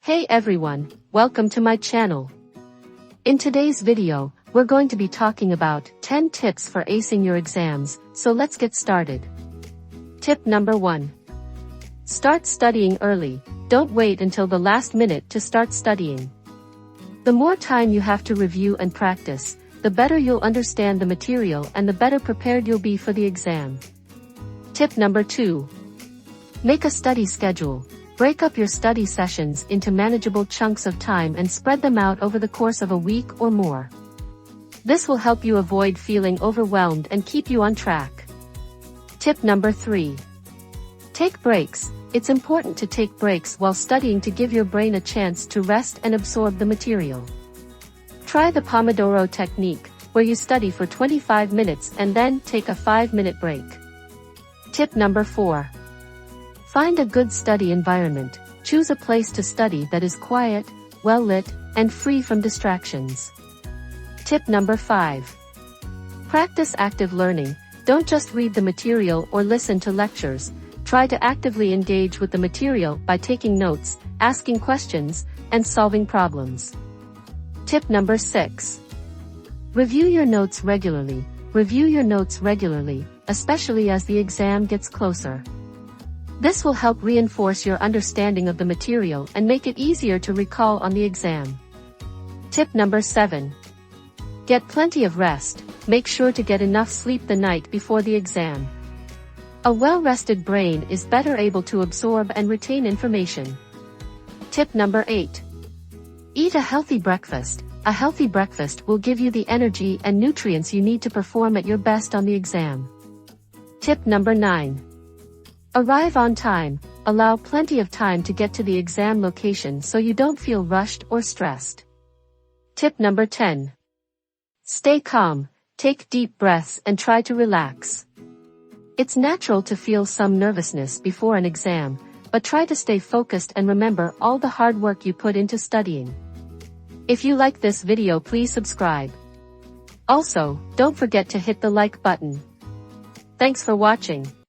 Hey everyone, welcome to my channel. In today's video, we're going to be talking about 10 tips for acing your exams, so let's get started. Tip number 1. Start studying early. Don't wait until the last minute to start studying. The more time you have to review and practice, the better you'll understand the material and the better prepared you'll be for the exam. Tip number 2. Make a study schedule. Break up your study sessions into manageable chunks of time and spread them out over the course of a week or more. This will help you avoid feeling overwhelmed and keep you on track. Tip number 3. Take breaks. It's important to take breaks while studying to give your brain a chance to rest and absorb the material. Try the Pomodoro technique, where you study for 25 minutes and then take a 5-minute break. Tip number 4. Find a good study environment. Choose a place to study that is quiet, well-lit, and free from distractions. Tip number 5. Practice active learning. Don't just read the material or listen to lectures. Try to actively engage with the material by taking notes, asking questions, and solving problems. Tip number 6. Review your notes regularly. Review your notes regularly, especially as the exam gets closer. This will help reinforce your understanding of the material and make it easier to recall on the exam. Tip number 7. Get plenty of rest. Make sure to get enough sleep the night before the exam. A well-rested brain is better able to absorb and retain information. Tip number 8. Eat a healthy breakfast. A healthy breakfast will give you the energy and nutrients you need to perform at your best on the exam. Tip number 9. Arrive on time. Allow plenty of time to get to the exam location so you don't feel rushed or stressed. Tip number 10. Stay calm. Take deep breaths and try to relax. It's natural to feel some nervousness before an exam, but try to stay focused and remember all the hard work you put into studying. If you like this video, please subscribe. Also, don't forget to hit the like button. Thanks for watching.